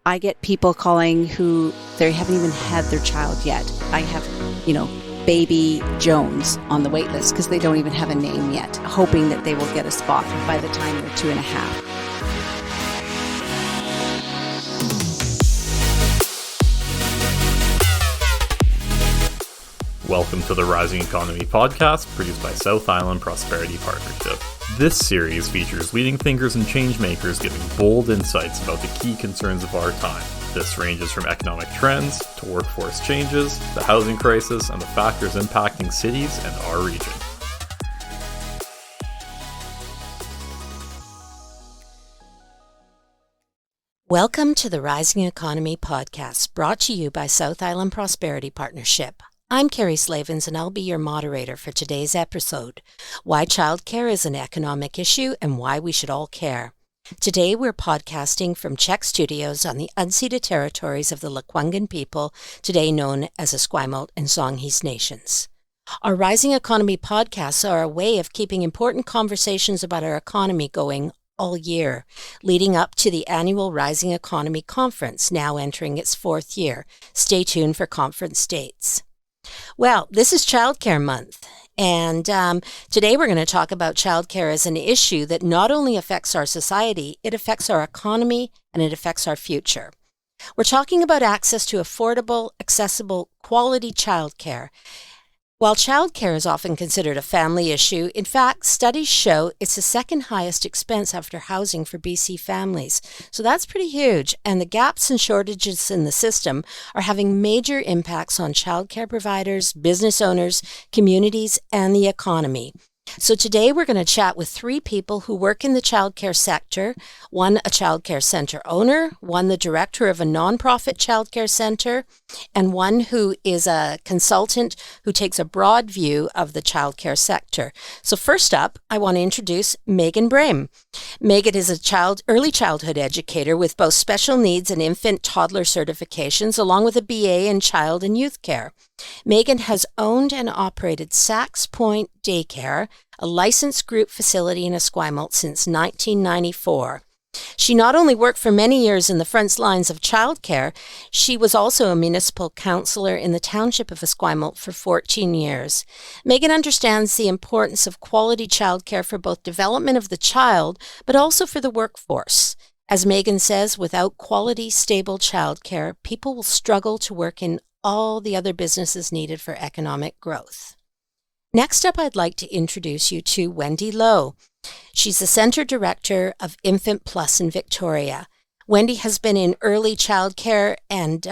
I get people calling who they haven't even had their child yet. I have, baby Jones on the wait list because they don't even have a name yet, hoping that they will get a spot by the time they're 2.5. Welcome to the Rising Economy podcast, produced by South Island Prosperity Partnership. This series features leading thinkers and change makers giving bold insights about the key concerns of our time. This ranges from economic trends to workforce changes, the housing crisis, and the factors impacting cities and our region. Welcome to the Rising Economy podcast, brought to you by South Island Prosperity Partnership. I'm Kerry Slavens, and I'll be your moderator for today's episode, Why Childcare is an Economic Issue and Why We Should All Care. Today we're podcasting from Czech Studios on the unceded territories of the Lekwungen people, today known as Esquimalt and Songhees Nations. Our Rising Economy podcasts are a way of keeping important conversations about our economy going all year, leading up to the annual Rising Economy Conference, now entering its 4th year. Stay tuned for conference dates. Well, this is Childcare Month, and today we're going to talk about childcare as an issue that not only affects our society, it affects our economy and it affects our future. We're talking about access to affordable, accessible, quality childcare. While childcare is often considered a family issue, in fact, studies show it's the second highest expense after housing for BC families. So that's pretty huge, and the gaps and shortages in the system are having major impacts on childcare providers, business owners, communities, and the economy. So today we're going to chat with 3 people who work in the childcare sector, one a childcare center owner, one the director of a nonprofit childcare center, and one who is a consultant who takes a broad view of the childcare sector. So first up, I want to introduce Meagan Brame. Meagan is a early childhood educator with both special needs and infant toddler certifications, along with a BA in child and youth care. Meagan has owned and operated Saxe Daycare, a licensed group facility in Esquimalt since 1994. She not only worked for many years in the front lines of childcare, she was also a municipal councillor in the township of Esquimalt for 14 years. Meagan understands the importance of quality childcare for both development of the child, but also for the workforce. As Meagan says, without quality, stable childcare, people will struggle to work in all the other businesses needed for economic growth. Next up, I'd like to introduce you to Wendy Lowe. She's the Centre Director of Infant Plus in Victoria. Wendy has been in early childhood care and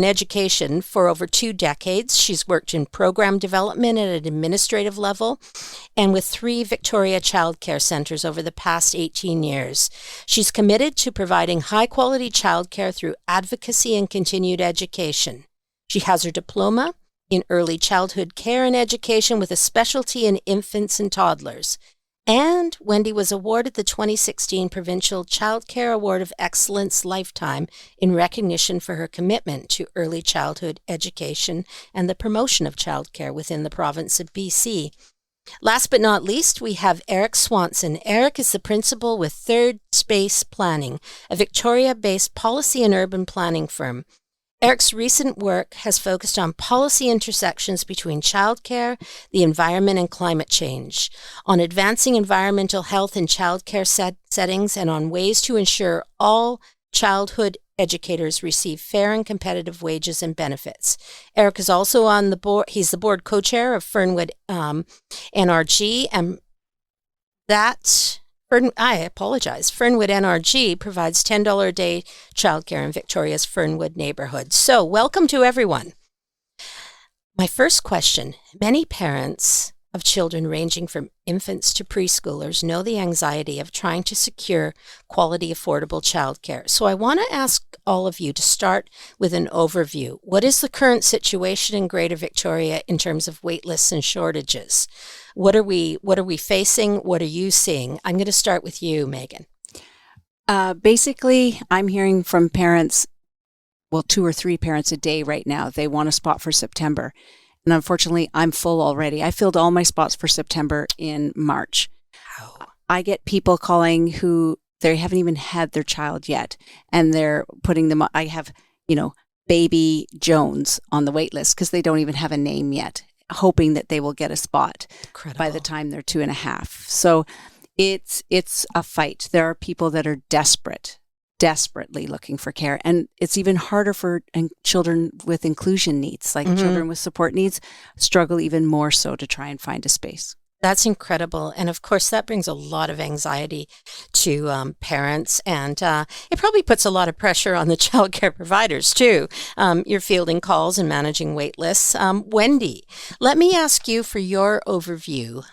education for over 2 decades. She's worked in program development at an administrative level and with 3 Victoria childcare centres over the past 18 years. She's committed to providing high-quality childcare through advocacy and continued education. She has her diploma in early childhood care and education with a specialty in infants and toddlers. And Wendy was awarded the 2016 Provincial Childcare Award of Excellence Lifetime in recognition for her commitment to early childhood education and the promotion of childcare within the province of BC. Last but not least, we have Eric Swanson. Eric is the principal with Third Space Planning, a Victoria-based policy and urban planning firm. Eric's recent work has focused on policy intersections between childcare, the environment, and climate change, on advancing environmental health in childcare settings, and on ways to ensure all childhood educators receive fair and competitive wages and benefits. Eric is also on the board. He's the board co-chair of Fernwood NRG, and Fernwood NRG provides $10 a day childcare in Victoria's Fernwood neighborhood. So, welcome to everyone. My first question, many parents of children ranging from infants to preschoolers know the anxiety of trying to secure quality, affordable childcare. So I want to ask all of you to start with an overview. What is the current situation in Greater Victoria in terms of wait lists and shortages? What are we facing? What are you seeing? I'm going to start with you, Meagan. Basically, I'm hearing from parents, 2 or 3 parents a day right now. They want a spot for September. And unfortunately, I'm full already. I filled all my spots for September in March. Wow. I get people calling who they haven't even had their child yet, and they're putting them. I have, baby Jones on the wait list because they don't even have a name yet, hoping that they will get a spot by the time they're 2.5. So it's a fight. There are people that are desperately looking for care, and it's even harder for children with inclusion needs, like children with support needs struggle even more so to try and find a space. That's incredible. And of course, that brings a lot of anxiety to parents. And it probably puts a lot of pressure on the childcare providers, too. You're fielding calls and managing wait lists. Wendy, let me ask you for your overview.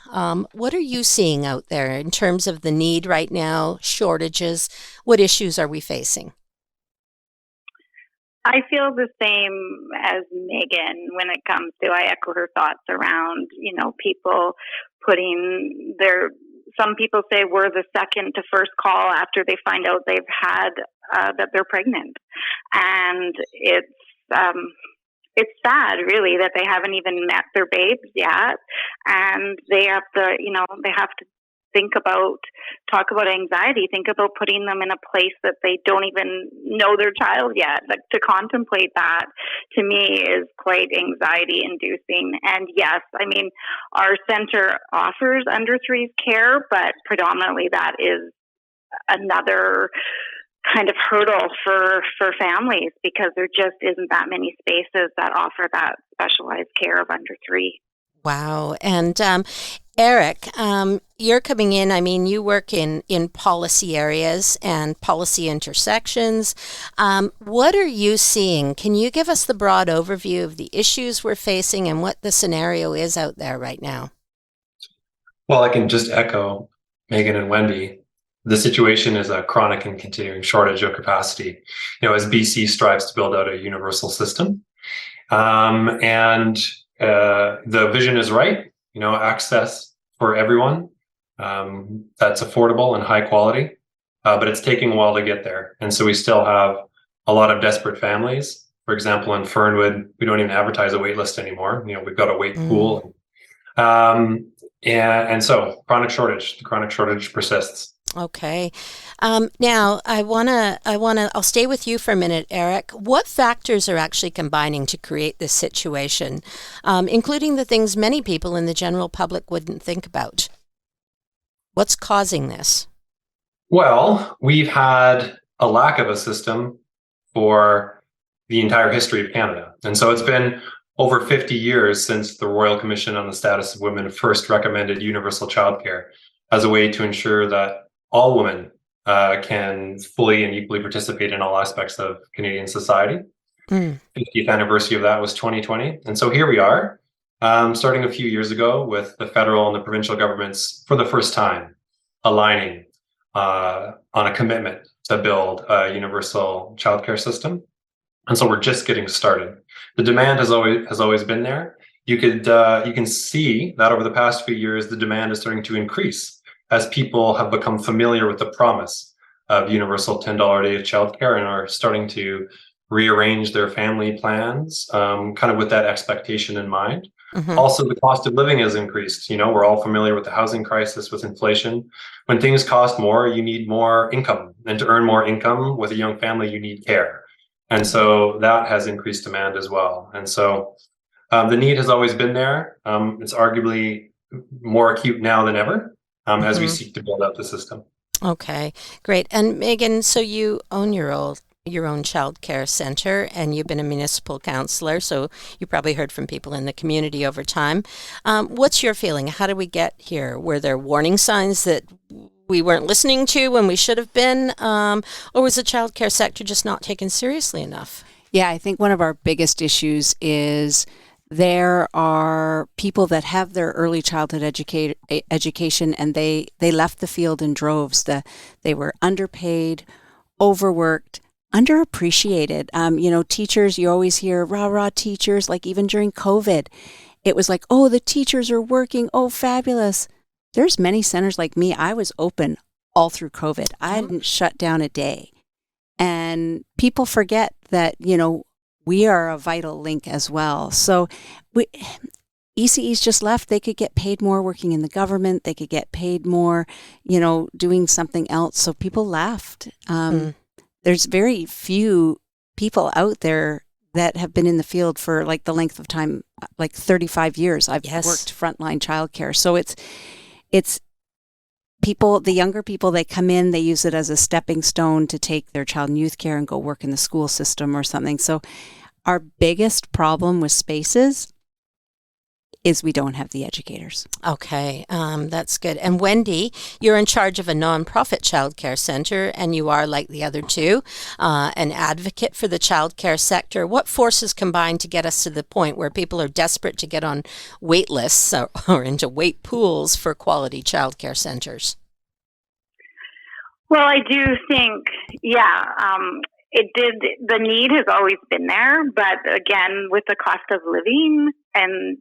What are you seeing out there in terms of the need right now, shortages? What issues are we facing? I feel the same as Meagan when it comes to, I echo her thoughts around, people some people say we're the second to first call after they find out they've had, that they're pregnant. And it's sad really that they haven't even met their babes yet. And they have to, talk about anxiety, think about putting them in a place that they don't even know their child yet. Like, to contemplate that, to me, is quite anxiety inducing. And yes, our center offers under threes care, but predominantly that is another kind of hurdle for families, because there just isn't that many spaces that offer that specialized care of under three. Wow. And Eric, you're coming in, you work in policy areas and policy intersections. What are you seeing? Can you give us the broad overview of the issues we're facing and what the scenario is out there right now? Well, I can just echo Meagan and Wendy. The situation is a chronic and continuing shortage of capacity, as BC strives to build out a universal system. The vision is right, access for everyone that's affordable and high quality, but it's taking a while to get there. And so we still have a lot of desperate families. For example, in Fernwood, we don't even advertise a wait list anymore. We've got a wait pool. And so the chronic shortage persists. Okay. Now I'll stay with you for a minute, Eric. What factors are actually combining to create this situation, including the things many people in the general public wouldn't think about? What's causing this? Well, we've had a lack of a system for the entire history of Canada. And so it's been over 50 years since the Royal Commission on the Status of Women first recommended universal childcare as a way to ensure that all women can fully and equally participate in all aspects of Canadian society. 50th anniversary of that was 2020. And so here we are, starting a few years ago with the federal and the provincial governments for the first time aligning on a commitment to build a universal childcare system. And so we're just getting started. The demand has always been there. You can see that over the past few years, the demand is starting to increase as people have become familiar with the promise of universal $10 a day childcare and are starting to rearrange their family plans, kind of with that expectation in mind. Also, the cost of living has increased. We're all familiar with the housing crisis, with inflation. When things cost more, you need more income. And to earn more income with a young family, you need care. And so that has increased demand as well. And so the need has always been there. It's arguably more acute now than ever. As we seek to build out the system. Okay, great. And Meagan, so you own your own child care center, and you've been a municipal councillor, so you probably heard from people in the community over time. What's your feeling? How did we get here? Were there warning signs that we weren't listening to when we should have been, or was the child care sector just not taken seriously enough? Yeah, I think one of our biggest issues is there are people that have their early childhood education and they left the field in droves. They were underpaid, overworked, underappreciated. Teachers, you always hear rah teachers, like even during COVID, it was like, oh, the teachers are working. Oh, fabulous. There's many centers like me. I was open all through COVID. I didn't shut down a day. And people forget that, we are a vital link as well. So ECEs just left. They could get paid more working in the government. They could get paid more, doing something else. So people left. There's very few people out there that have been in the field for like the length of time, like 35 years. I've worked frontline childcare. So it's people, the younger people, they come in, they use it as a stepping stone to take their child in youth care and go work in the school system or something. So our biggest problem with spaces is we don't have the educators. Okay, that's good. And Wendy, you're in charge of a nonprofit childcare center, and you are, like the other two, an advocate for the childcare sector. What forces combine to get us to the point where people are desperate to get on wait lists or into wait pools for quality childcare centers? Well, I do think, the need has always been there, but again, with the cost of living and,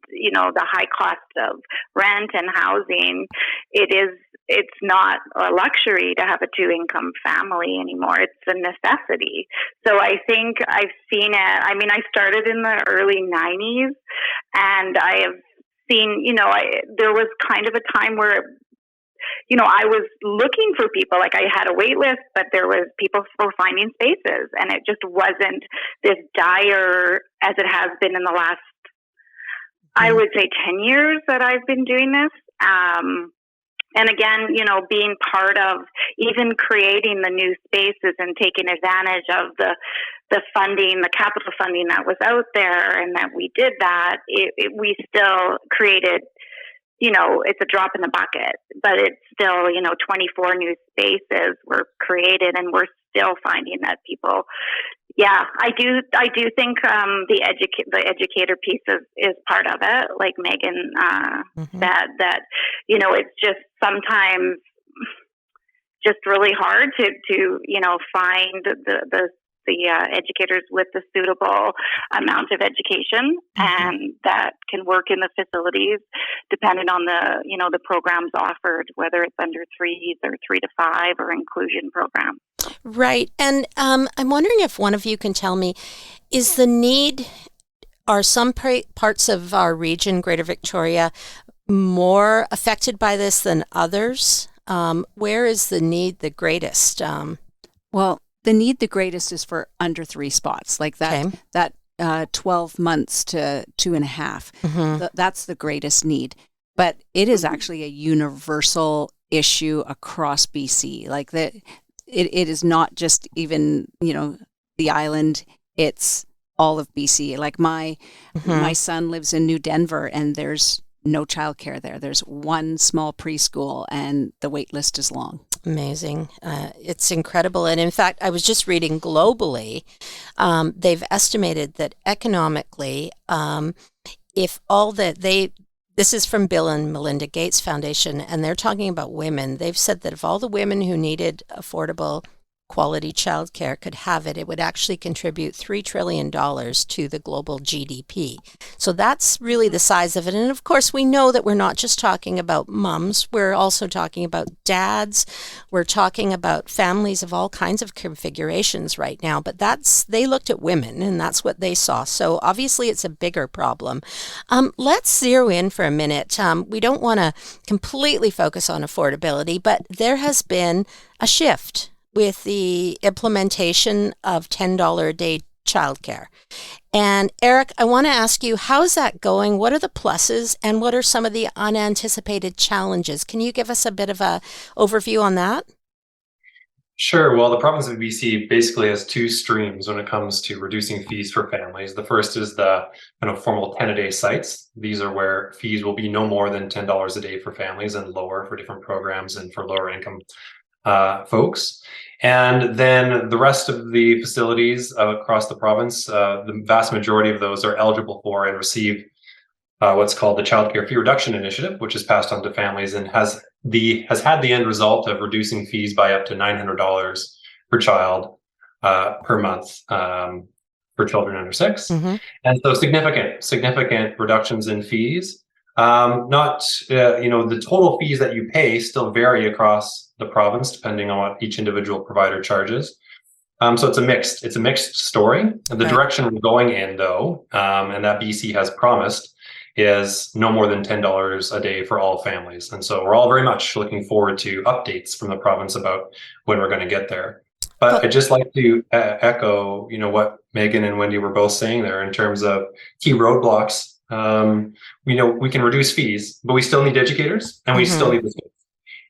the high cost of rent and housing, it's not a luxury to have a 2-income family anymore. It's a necessity. So I think I've seen it. I mean, I started in the early 90s, and I have seen, there was kind of a time where I was looking for people. Like, I had a wait list, but there was people for finding spaces, and it just wasn't this dire as it has been in the last, I would say, 10 years that I've been doing this. And again, being part of even creating the new spaces and taking advantage of the funding, the capital funding that was out there, and that we did that, we still created, it's a drop in the bucket, but it's still, 24 new spaces were created, and we're still finding that people, I do think the educator piece is part of it. Like Meagan said, that it's just sometimes just really hard to find the educators with the suitable amount of education and that can work in the facilities, depending on the programs offered, whether it's under 3s or 3 to 5 or inclusion programs. Right. And I'm wondering if one of you can tell me, are some parts of our region, Greater Victoria, more affected by this than others? Where is the need the greatest? The need the greatest is for under 3 spots, like that 12 months to 2.5. That's the greatest need. But it is actually a universal issue across BC. Like that, it is not just even, the island, it's all of BC. Like my son lives in New Denver, and there's no childcare there. There's one small preschool, and the wait list is long. Amazing. It's incredible. And in fact, I was just reading globally, they've estimated that economically, this is from Bill and Melinda Gates Foundation, and they're talking about women. They've said that if all the women who needed affordable quality childcare could have it, it would actually contribute $3 trillion to the global GDP. So that's really the size of it. And of course, we know that we're not just talking about mums. We're also talking about dads. We're talking about families of all kinds of configurations right now. But they looked at women, and that's what they saw. So obviously, it's a bigger problem. Let's zero in for a minute. We don't want to completely focus on affordability, but there has been a shift with the implementation of $10 a day childcare. And Eric, I want to ask you, how's that going? What are the pluses, and what are some of the unanticipated challenges? Can you give us a bit of an overview on that? Sure. Well, the province of BC basically has 2 streams when it comes to reducing fees for families. The first is the kind of formal 10-a-day sites. These are where fees will be no more than $10 a day for families and lower for different programs and for lower income folks. And then the rest of the facilities across the province, the vast majority of those are eligible for and receive what's called the Childcare Fee Reduction Initiative, which is passed on to families and has had the end result of reducing fees by up to $900 per child per month for children under 6. And so significant reductions in fees. The total fees that you pay still vary across the province depending on what each individual provider charges. So it's a mixed story. The direction we're going in, though, and that BC has promised, is no more than $10 a day for all families. And so we're all very much looking forward to updates from the province about when we're going to get there. But I'd just like to echo, what Meagan and Wendy were both saying there in terms of key roadblocks. We can reduce fees, but we still need educators and we still need the space.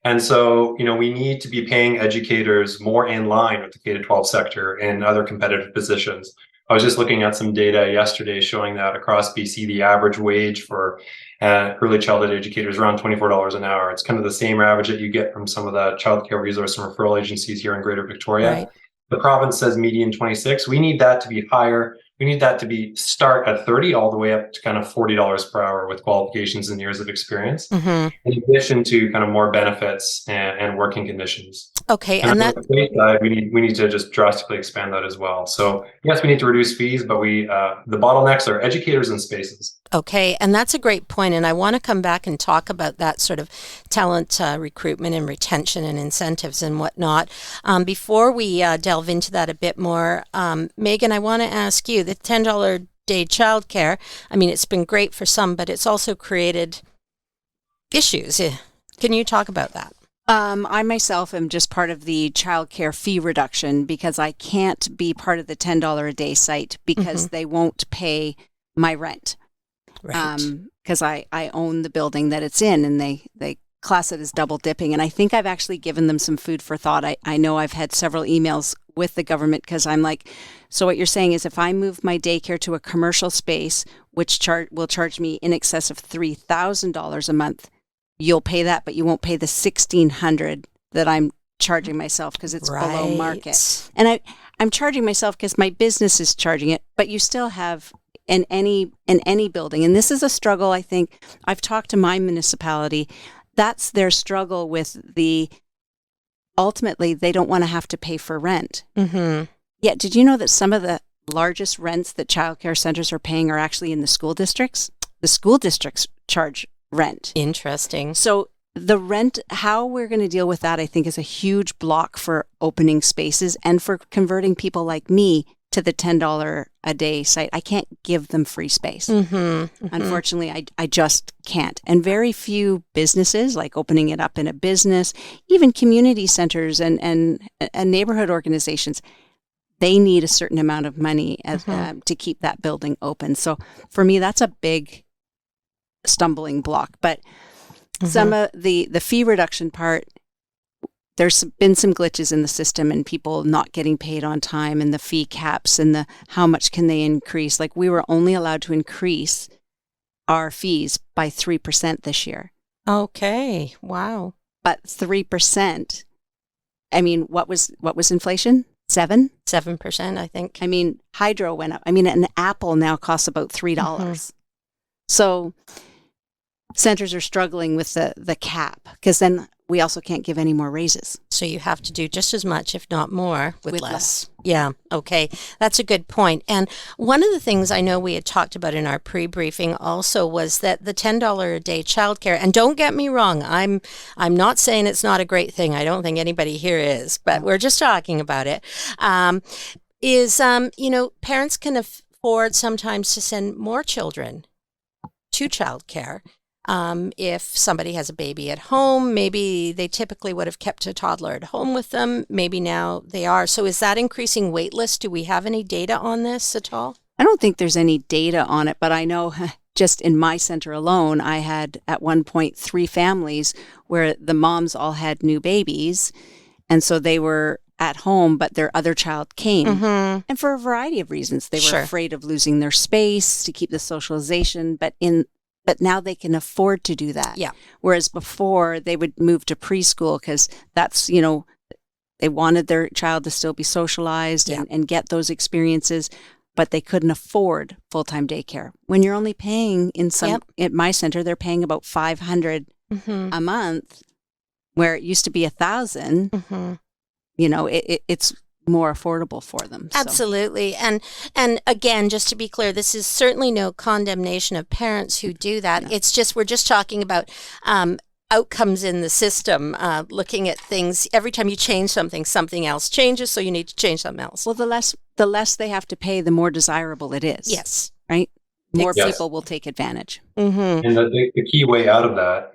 And so, we need to be paying educators more in line with the K-12 sector and other competitive positions. I was just looking at some data yesterday showing that across BC, the average wage for early childhood educators is around $24 an hour. It's kind of the same average that you get from some of the childcare resource and referral agencies here in Greater Victoria. Right. The province says median 26. We need that to be higher. We need that to be start at 30 all the way up to kind of $40 per hour with qualifications and years of experience, in addition to kind of more benefits and working conditions. Okay, and that on the pay side, we need to just drastically expand that as well. So yes, we need to reduce fees, but the bottlenecks are educators and spaces. Okay, and that's a great point, and I want to come back and talk about that sort of talent recruitment and retention and incentives and whatnot. Before we delve into that a bit more, Meagan, I want to ask you, the $10 day childcare, I mean, it's been great for some, but it's also created issues. Can you talk about that? I myself am just part of the childcare fee reduction because I can't be part of the $10 a day site because they won't pay my rent. Right. Because I own the building that it's in, and they class it as double dipping. And I think I've actually given them some food for thought. I know I've had several emails with the government because I'm like, so what you're saying is if I move my daycare to a commercial space, which will charge me in excess of $3,000 a month, you'll pay that, but you won't pay the $1,600 that I'm charging myself because it's below market. And I'm charging myself because my business is charging it, but you still have in any building. And this is a struggle, I think. I've talked to my municipality. That's their struggle with ultimately, they don't want to have to pay for rent. Yeah, did you know that some of the largest rents that childcare centers are paying are actually in the school districts? The school districts charge rent. Interesting. So the rent, how we're going to deal with that, I think, is a huge block for opening spaces and for converting people like me to the $10 a day site. I can't give them free space. Unfortunately, I just can't. And very few businesses, like opening it up in a business, even community centers and neighborhood organizations, they need a certain amount of money to keep that building open. So for me, that's a big stumbling block. But some of the fee reduction part, there's been some glitches in the system and people not getting paid on time and the fee caps and the how much can they increase. Like we were only allowed to increase our fees by 3% this year. Okay. Wow. But 3%, I mean, what was inflation? 7%, I think. I mean, hydro went up. I mean, an apple now costs about $3. So centers are struggling with the cap because then we also can't give any more raises. So you have to do just as much, if not more, with less. Yeah. Okay. That's a good point. And one of the things I know we had talked about in our pre-briefing also was that the $10 a day childcare, and don't get me wrong, I'm not saying it's not a great thing. I don't think anybody here is, but we're just talking about it. Parents can afford sometimes to send more children to childcare. If somebody has a baby at home, maybe they typically would have kept a toddler at home with them. Maybe now they are. So is that increasing wait list? Do we have any data on this at all? I don't think there's any data on it, but I know just in my center alone, I had at one point 3 families where the moms all had new babies. And so they were at home, but their other child came. And for a variety of reasons, they were afraid of losing their space to keep the socialization, but now they can afford to do that. Yeah. Whereas before they would move to preschool because that's, they wanted their child to still be socialized and get those experiences, but they couldn't afford full-time daycare. When you're only paying at my center, they're paying about $500 a month, where it used to be $1,000. It's more affordable for them. Absolutely. And again, just to be clear, this is certainly no condemnation of parents who do that. No. It's just, we're just talking about outcomes in the system, looking at things. Every time you change something, something else changes, so you need to change something else. Well, the less they have to pay, the more desirable it is. Yes. Right? more Yes. people will take advantage. Mm-hmm. And the key way out of that,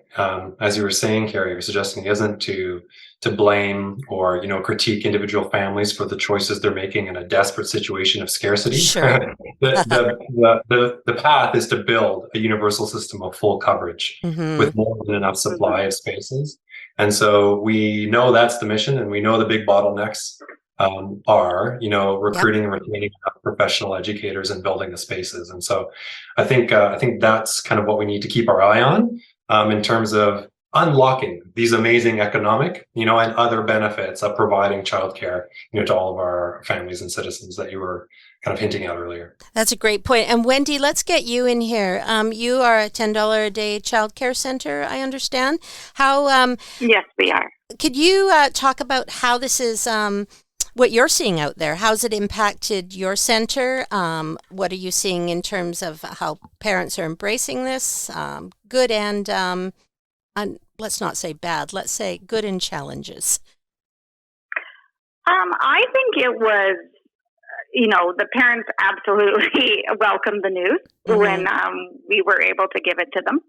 as you were saying, Kerry, you're suggesting, isn't to blame or critique individual families for the choices they're making in a desperate situation of scarcity. Sure. The path is to build a universal system of full coverage with more than enough supply of spaces. And so we know that's the mission, and we know the big bottlenecks are recruiting and retaining professional educators and building the spaces. And so I think that's kind of what we need to keep our eye on in terms of unlocking these amazing economic and other benefits of providing childcare to all of our families and citizens that you were kind of hinting at earlier. That's a great point. And Wendy, let's get you in here. You are a $10 a day childcare center, I understand. How Yes, we are. could you talk about how this is what you're seeing out there? How's it impacted your center? What are you seeing in terms of how parents are embracing this? Good and let's not say bad, let's say good and challenges. I think it was, the parents absolutely welcomed the news when we were able to give it to them.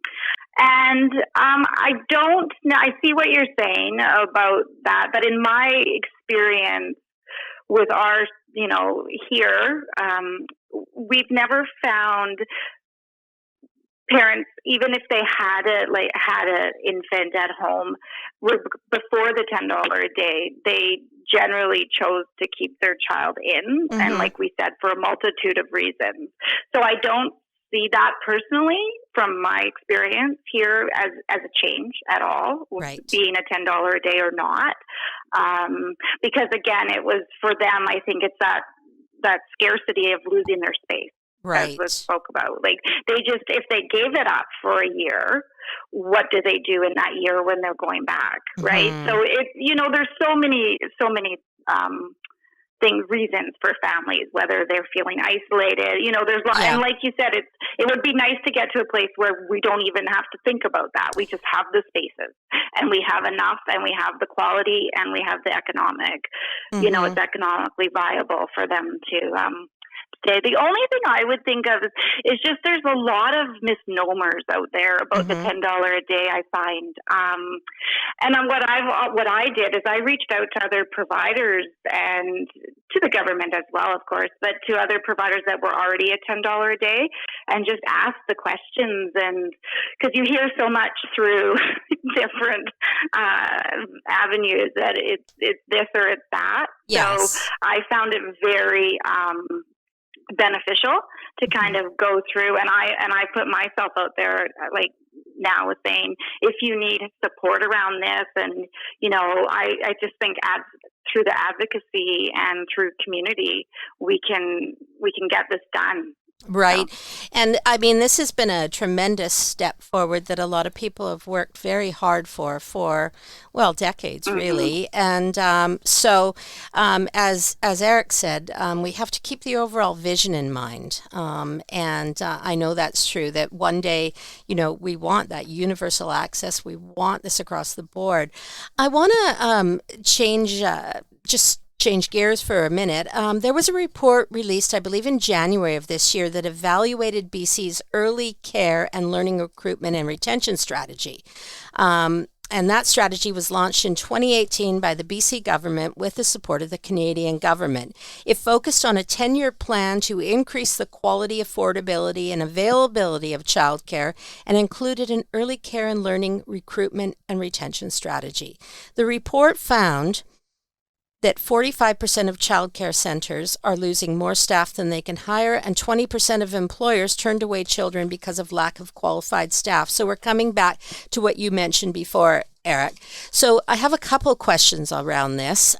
And I see what you're saying about that, but in my experience with our, here, we've never found parents, even if they had an infant at home before the $10 a day, they generally chose to keep their child in, and like we said, for a multitude of reasons. So I don't see that personally from my experience here as a change at all, right, being a $10 a day or not. Because again, it was for them, I think it's that scarcity of losing their space. Right. As was spoke about. Like if they gave it up for a year, what do they do in that year when they're going back? Right. So there's so many reasons for families, whether they're feeling isolated, there's and like you said, it would be nice to get to a place where we don't even have to think about that. We just have the spaces, and we have enough, and we have the quality, and we have the economic, it's economically viable for them to stay. The only thing I would think of is just there's a lot of misnomers out there about the $10 a day, I find. And what I did is I reached out to other providers and to the government as well, of course, but to other providers that were already at $10 a day, and just asked the questions. And because you hear so much through different avenues that it's this or it's that. Yes. So I found it very beneficial to kind of go through, and I put myself out there, like now, with saying, if you need support around this, and I just think through the advocacy and through community, we can get this done. Right. And I mean, this has been a tremendous step forward that a lot of people have worked very hard for decades, really. And so as Eric said, we have to keep the overall vision in mind. And I know that's true, that one day, we want that universal access. We want this across the board. I want to change gears for a minute. There was a report released, I believe, in January of this year that evaluated BC's early care and learning recruitment and retention strategy. And that strategy was launched in 2018 by the BC government with the support of the Canadian government. It focused on a 10-year plan to increase the quality, affordability, and availability of childcare, and included an early care and learning recruitment and retention strategy. The report found that 45% of childcare centers are losing more staff than they can hire, and 20% of employers turned away children because of lack of qualified staff. So we're coming back to what you mentioned before, Eric. So I have a couple questions around this.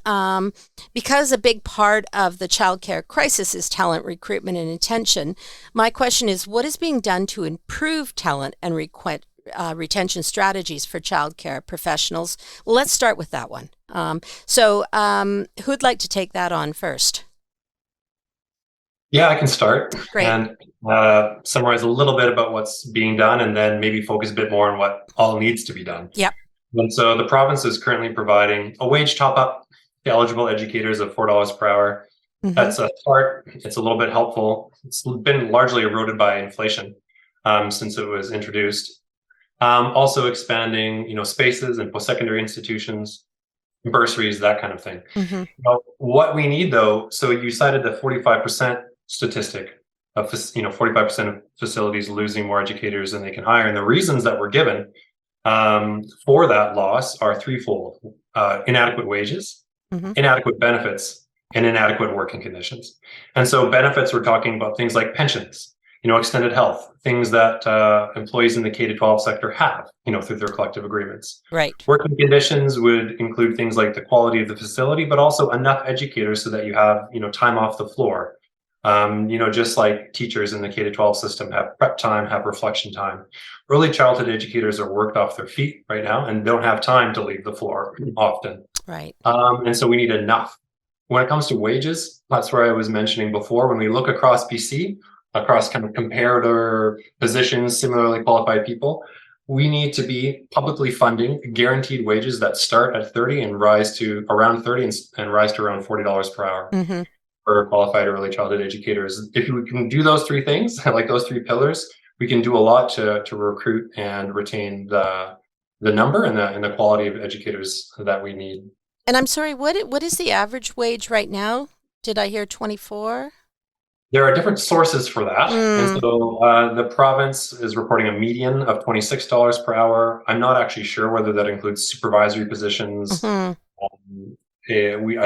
Because a big part of the childcare crisis is talent recruitment and retention, my question is, what is being done to improve talent and retention strategies for childcare professionals? Well, let's start with that one. So who'd like to take that on first? Yeah, I can start. Great. And summarize a little bit about what's being done, and then maybe focus a bit more on what all needs to be done. Yep. And so the province is currently providing a wage top-up to eligible educators of $4 per hour That's a start. It's a little bit helpful. It's been largely eroded by inflation since it was introduced. Also expanding, spaces and post-secondary institutions, bursaries, that kind of thing. What we need, though, so you cited the 45% statistic of 45% of facilities losing more educators than they can hire, and the reasons that were given for that loss are threefold: inadequate wages, inadequate benefits, and inadequate working conditions. And so benefits, we're talking about things like pensions, extended health, things that employees in the K-12 sector have, through their collective agreements. Right. Working conditions would include things like the quality of the facility, but also enough educators so that you have, time off the floor. Just like teachers in the K-12 system have prep time, have reflection time. Early childhood educators are worked off their feet right now and don't have time to leave the floor often. Right. And so we need enough. When it comes to wages, that's where I was mentioning before, when we look across BC, across kind of comparator positions, similarly qualified people, we need to be publicly funding guaranteed wages that start at 30 and rise to around 30 and rise to around $40 per hour for qualified early childhood educators. If we can do those three things, like those three pillars, we can do a lot to recruit and retain the number and the quality of educators that we need. And I'm sorry, what is the average wage right now? Did I hear 24? There are different sources for that. And so the province is reporting a median of $26 per hour. I'm not actually sure whether that includes supervisory positions. I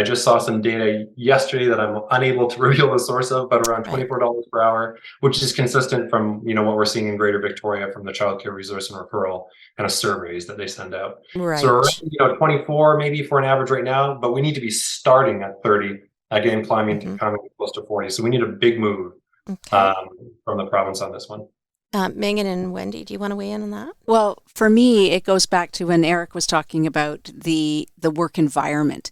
just saw some data yesterday that I'm unable to reveal the source of, but around $24 per hour, which is consistent from what we're seeing in Greater Victoria from the Childcare Resource and Referral kind of surveys that they send out. Right. So we're 24 maybe for an average right now, but we need to be starting at 30, again climbing close to 40. So we need a big move from the province on this one. Meagan and Wendy, do you want to weigh in on that? Well, for me, it goes back to when Eric was talking about the work environment.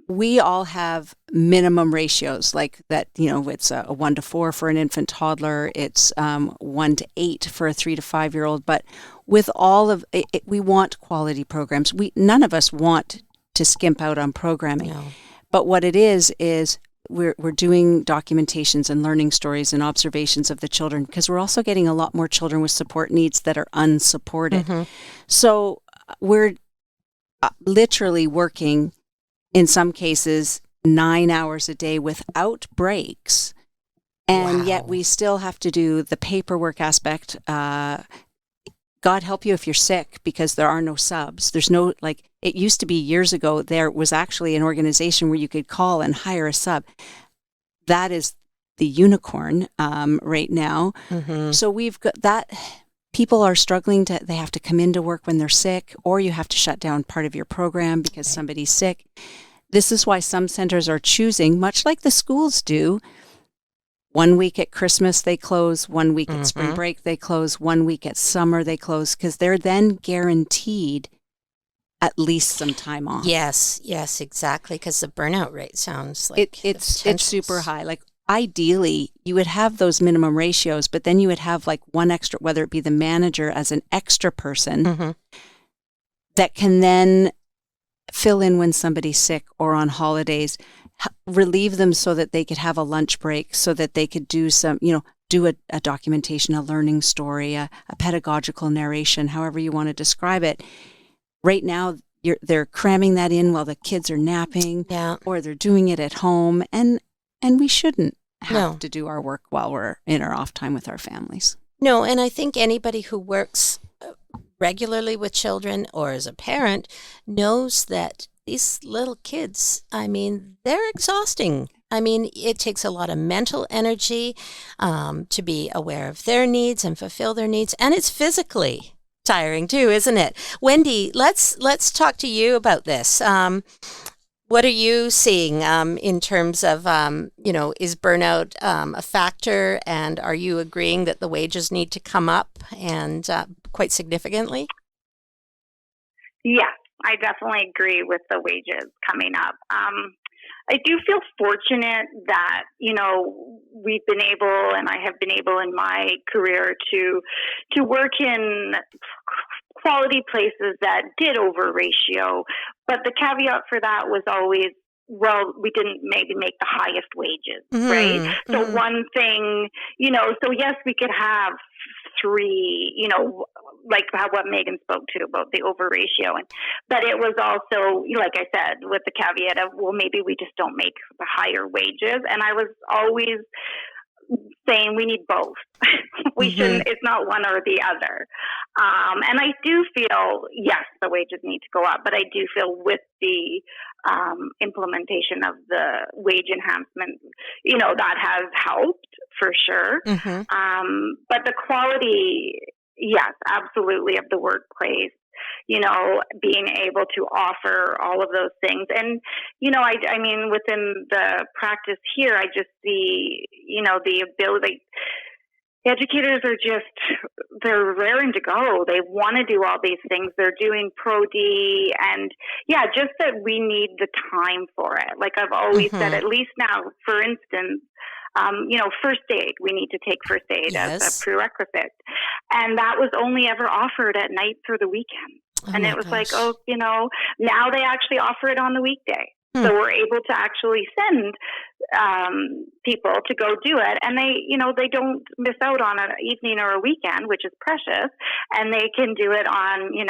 We all have minimum ratios like that, it's a 1 to 4 for an infant toddler. It's 1 to 8 for a 3 to 5 year old. But with all of it, we want quality programs. None of us want to skimp out on programming. No. But what it is we're doing documentations and learning stories and observations of the children, because we're also getting a lot more children with support needs that are unsupported. So we're literally working, in some cases, 9 hours a day without breaks. And yet we still have to do the paperwork aspect. God help you if you're sick, because there are no subs. There's no, it used to be years ago, there was actually an organization where you could call and hire a sub. That is the unicorn right now. So we've got that. People are struggling they have to come into work when they're sick, or you have to shut down part of your program because somebody's sick. This is why some centers are choosing, much like the schools do, 1 week at Christmas they close, 1 week at spring break they close, 1 week at summer they close, because they're then guaranteed at least some time off. Yes, exactly, because the burnout rate sounds like it's super high. Ideally, you would have those minimum ratios, but then you would have one extra, whether it be the manager as an extra person that can then fill in when somebody's sick or on holidays, relieve them so that they could have a lunch break, so that they could do some, do a documentation, a learning story, a pedagogical narration, however you want to describe it. Right now, they're cramming that in while the kids are napping, or they're doing it at home, and we shouldn't have to do our work while we're in our off time with our families. No, and I think anybody who works regularly with children or as a parent knows that these little kids, they're exhausting. It takes a lot of mental energy to be aware of their needs and fulfill their needs, and it's physically tiring too, isn't it? Wendy, let's talk to you about this. What are you seeing in terms of, is burnout a factor, and are you agreeing that the wages need to come up and quite significantly? Yes, I definitely agree with the wages coming up. I do feel fortunate that, we've been able, and I have been able in my career to work in quality places that did over ratio. But the caveat for that was always well, we didn't maybe make the highest wages, right? So one thing, so yes, we could have 3, like what Meagan spoke to about the over ratio. But it was also, like I said, with the caveat of, well, maybe we just don't make the higher wages. And I was always saying we need both. We shouldn't, it's not one or the other. And I do feel, yes, the wages need to go up, but I do feel with the implementation of the wage enhancement, that has helped for sure. But the quality, yes, absolutely, of the workplace, being able to offer all of those things. And, I mean, within the practice here, I just see, the ability. Educators are they're raring to go. They want to do all these things. They're doing Pro-D, and just that we need the time for it. Like I've always said, at least now, for instance, first aid, we need to take first aid as a prerequisite. And that was only ever offered at nights or the weekend. And it was like, now they actually offer it on the weekday. So we're able to actually send people to go do it, and they don't miss out on an evening or a weekend, which is precious, and they can do it on in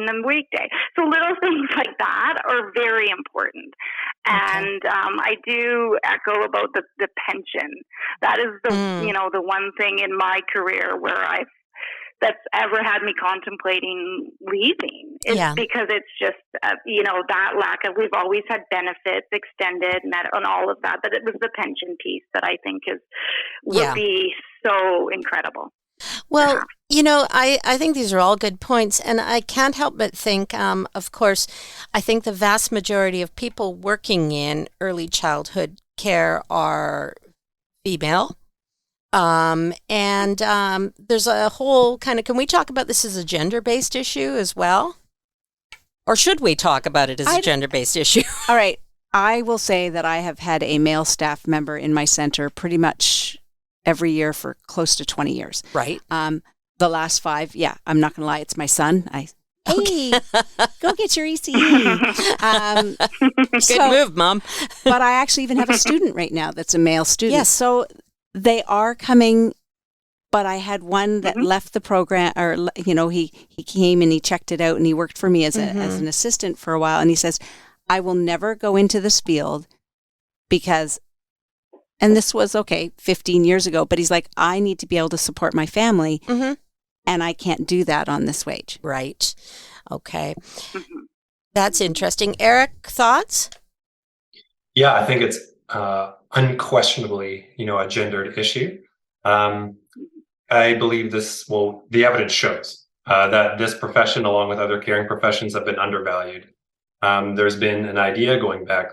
the weekday. So little things like that are very important. And I do echo about the pension. That is the one thing in my career where that's ever had me contemplating leaving. It's because it's just, that lack of, we've always had benefits extended and all of that, but it was the pension piece that I think would be so incredible. Well, I think these are all good points, and I can't help but think, of course, I think the vast majority of people working in early childhood care are female. There's a whole can we talk about this as a gender-based issue as well? Or should we talk about it as a gender-based issue? All right. I will say that I have had a male staff member in my center pretty much every year for close to 20 years. Right. The last 5, I'm not going to lie, it's my son. Hey, go get your ECE. Good move, Mom. But I actually even have a student right now that's a male student. Yes. So they are coming, but I had one that left the program, or he came and he checked it out, and he worked for me as an assistant for a while, and he says, I will never go into this field because, and this was 15 years ago, but he's like, I need to be able to support my family, and I can't do that on this wage. Right. Okay. That's interesting. Eric, thoughts? Yeah, I think it's unquestionably, a gendered issue. I believe the evidence shows that this profession, along with other caring professions, have been undervalued. There's been an idea going back,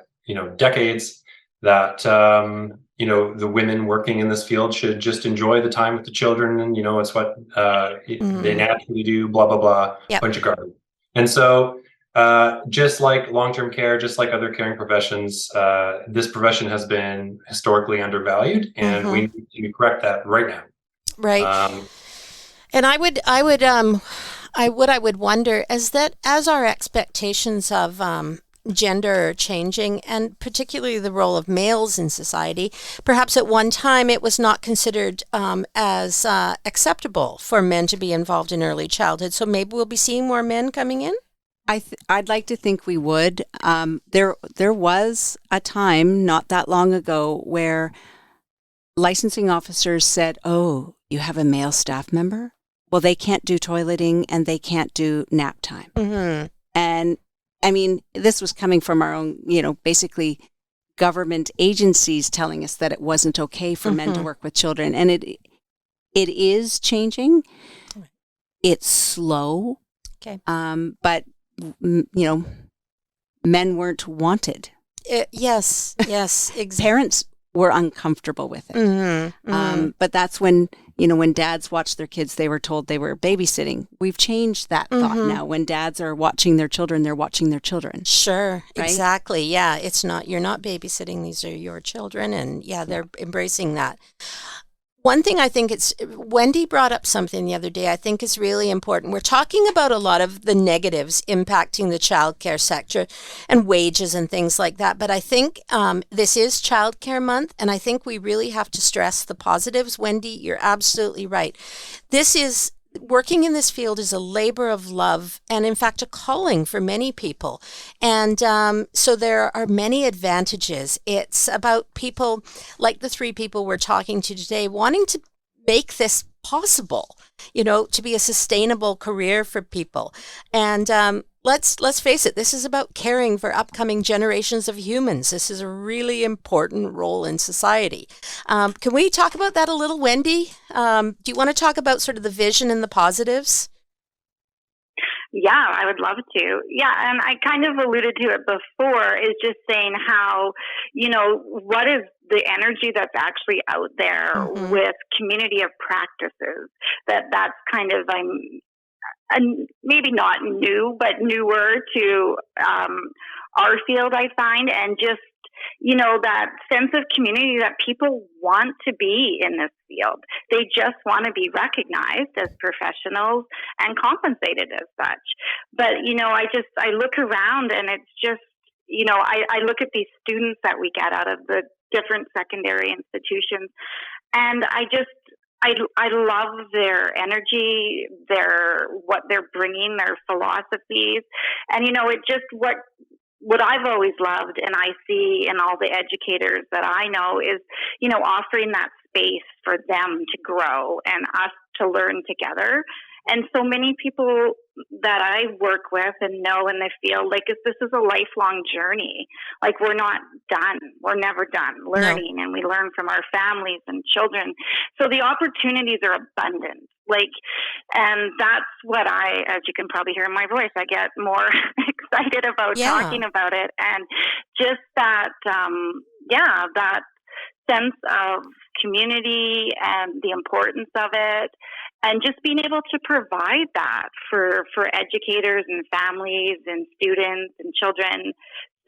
decades that, the women working in this field should just enjoy the time with the children, and, it's what they naturally do, blah, blah, blah, bunch of garbage. And so just like long-term care, just like other caring professions, this profession has been historically undervalued, and we need to correct that right now. Right. And I would wonder is that as our expectations of gender are changing, and particularly the role of males in society, perhaps at one time it was not considered as acceptable for men to be involved in early childhood. So maybe we'll be seeing more men coming in? I'd like to think we would. There was a time not that long ago where licensing officers said, "Oh, you have a male staff member? Well, they can't do toileting and they can't do nap time." And I mean, this was coming from our own, basically government agencies telling us that it wasn't okay for men to work with children, and it is changing. It's slow. Okay. But men weren't wanted. Yes, exactly. Parents were uncomfortable with it. But that's when, when dads watched their kids, they were told they were babysitting. We've changed that thought now. When dads are watching their children, they're watching their children. Sure, right? Exactly. Yeah, you're not babysitting. These are your children. And they're embracing that. One thing I think Wendy brought up something the other day I think is really important. We're talking about a lot of the negatives impacting the childcare sector and wages and things like that. But I think this is Childcare Month, and I think we really have to stress the positives. Wendy, you're absolutely right. Working in this field is a labor of love and, in fact, a calling for many people. And so there are many advantages. It's about people like the three people we're talking to today wanting to make this possible, to be a sustainable career for people. And let's face it, this is about caring for upcoming generations of humans. This is a really important role in society. Can we talk about that a little, Wendy? Do you want to talk about sort of the vision and the positives? Yeah, I would love to. Yeah, and I kind of alluded to it before, is just saying how, what is the energy that's actually out there with community of practices, that's kind of, maybe not new, but newer to our field, I find, and just, that sense of community that people want to be in this field. They just want to be recognized as professionals and compensated as such. But, I look around and it's just, I look at these students that we get out of the different secondary institutions, and I love their energy, what they're bringing, their philosophies, and it just what I've always loved, and I see in all the educators that I know, is offering that space for them to grow and us to learn together. And so many people that I work with and know in the field, this is a lifelong journey. We're not done. We're never done learning, and we learn from our families and children. So the opportunities are abundant. And that's what as you can probably hear in my voice, I get more excited about talking about it. And just that, that sense of community and the importance of it, and just being able to provide that for educators and families and students and children.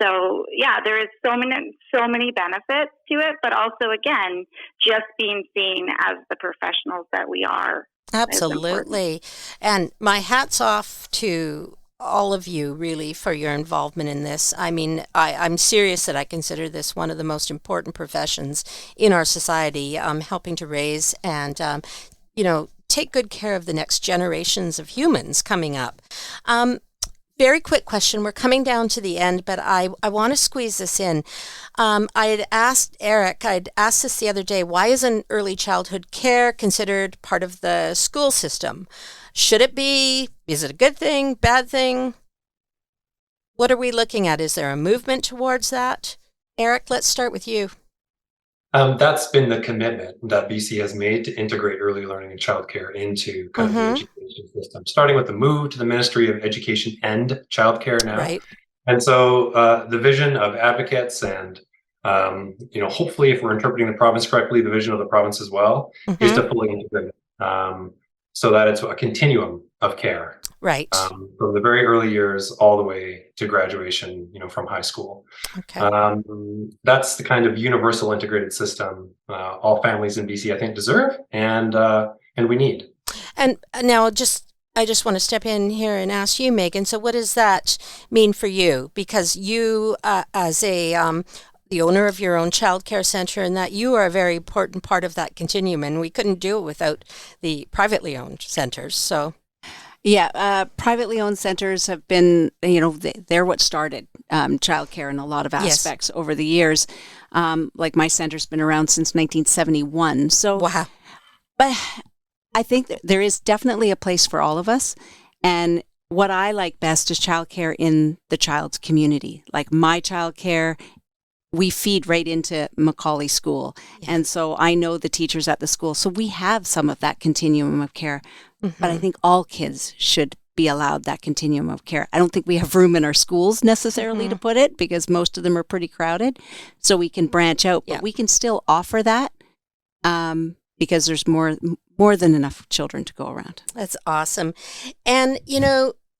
So there is so many benefits to it, but also, again, just being seen as the professionals that we are. Absolutely. And my hat's off to all of you, really, for your involvement in this. I mean, I'm serious that I consider this one of the most important professions in our society, helping to raise and, take good care of the next generations of humans coming up. Very quick question. We're coming down to the end, but I want to squeeze this in. I had asked Eric, I'd asked this the other day, why isn't early childhood care considered part of the school system? Should it be? Is it a good thing, bad thing? What are we looking at? Is there a movement towards that? Eric, let's start with you. That's been the commitment that BC has made to integrate early learning and childcare into kind of the education system, starting with the move to the Ministry of Education and Childcare now. Right. And so the vision of advocates and, hopefully if we're interpreting the province correctly, the vision of the province as well, is to fully integrate it, so that it's a continuum of care. Right. From the very early years all the way to graduation, from high school. Okay. That's the kind of universal integrated system all families in BC, I think, deserve and we need. And now I just want to step in here and ask you, Meagan, so what does that mean for you? Because you, as the owner of your own childcare center, and that you are a very important part of that continuum, and we couldn't do it without the privately owned centers. So. Yeah, privately owned centers have been, they're what started childcare in a lot of aspects over the years. My center's been around since 1971. So, wow. But I think that there is definitely a place for all of us. And what I like best is childcare in the child's community. Like my childcare, we feed right into Macaulay School. Yeah. And so I know the teachers at the school. So we have some of that continuum of care. But I think all kids should be allowed that continuum of care. I don't think we have room in our schools necessarily to put it, because most of them are pretty crowded. So we can branch out, but we can still offer that because there's more than enough children to go around. That's awesome. And,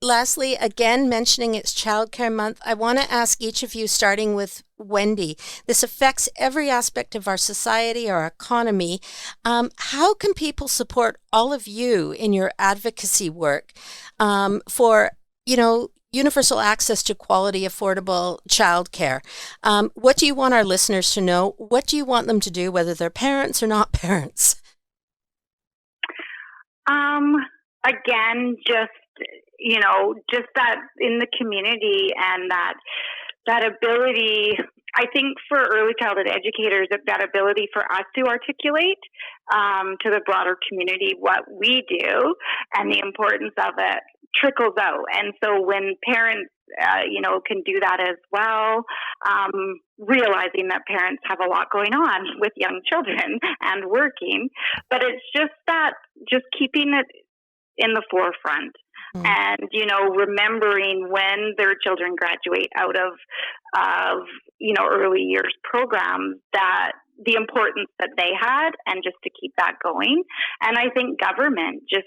lastly, again, mentioning it's Childcare Month, I want to ask each of you, starting with Wendy, this affects every aspect of our society, our economy. How can people support all of you in your advocacy work for, universal access to quality, affordable childcare? What do you want our listeners to know? What do you want them to do, whether they're parents or not parents? Again, just that in the community and that ability, I think for early childhood educators, that ability for us to articulate to the broader community what we do and the importance of it trickles out. And so when parents, can do that as well, realizing that parents have a lot going on with young children and working, but it's just keeping it in the forefront. And, remembering when their children graduate out of early years programs, that the importance that they had, and just to keep that going. And I think government, just,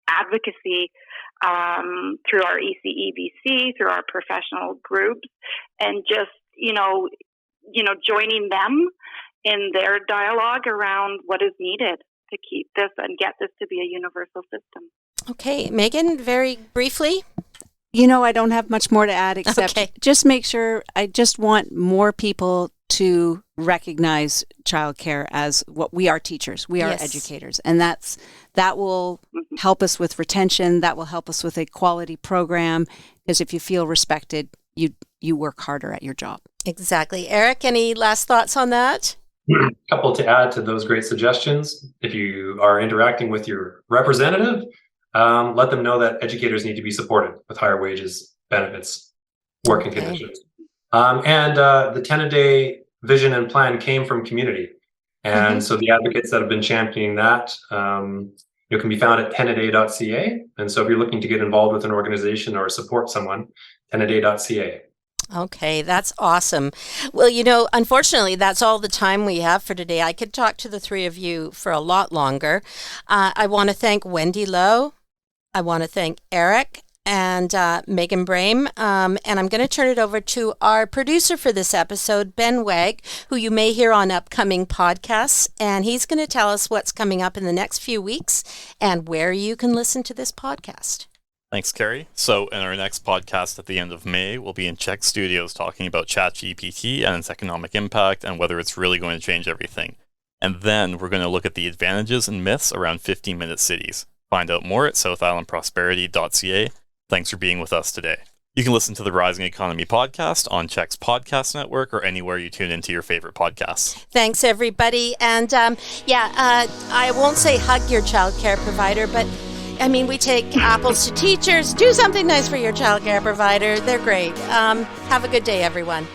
advocacy through our ECEBC, through our professional groups, and just, joining them in their dialogue around what is needed to keep this and get this to be a universal system. Okay, Meagan, very briefly. I don't have much more to add except just make sure, I just want more people to recognize childcare as what we are: teachers, we are educators, and that will help us with retention, that will help us with a quality program, because if you feel respected, you work harder at your job. Exactly. Eric, any last thoughts on that? A couple to add to those great suggestions. If you are interacting with your representative, let them know that educators need to be supported with higher wages, benefits, working conditions. And the 10-a-day vision and plan came from community. And so the advocates that have been championing that can be found at 10aday.ca. And so if you're looking to get involved with an organization or support someone, 10aday.ca. Okay, that's awesome. Well, unfortunately, that's all the time we have for today. I could talk to the three of you for a lot longer. I want to thank Wendy Lowe. I want to thank Eric and Meagan Brame. And I'm going to turn it over to our producer for this episode, Ben Wegg, who you may hear on upcoming podcasts. And he's going to tell us what's coming up in the next few weeks and where you can listen to this podcast. Thanks, Kerry. So in our next podcast at the end of May, we'll be in Czech Studios talking about ChatGPT and its economic impact and whether it's really going to change everything. And then we're going to look at the advantages and myths around 15-minute cities. Find out more at southislandprosperity.ca. Thanks for being with us today. You can listen to the Rising Economy podcast on Czech's podcast network or anywhere you tune into your favorite podcasts. Thanks, everybody. And I won't say hug your childcare provider, but we take apples to teachers. Do something nice for your childcare provider. They're great. Have a good day, everyone.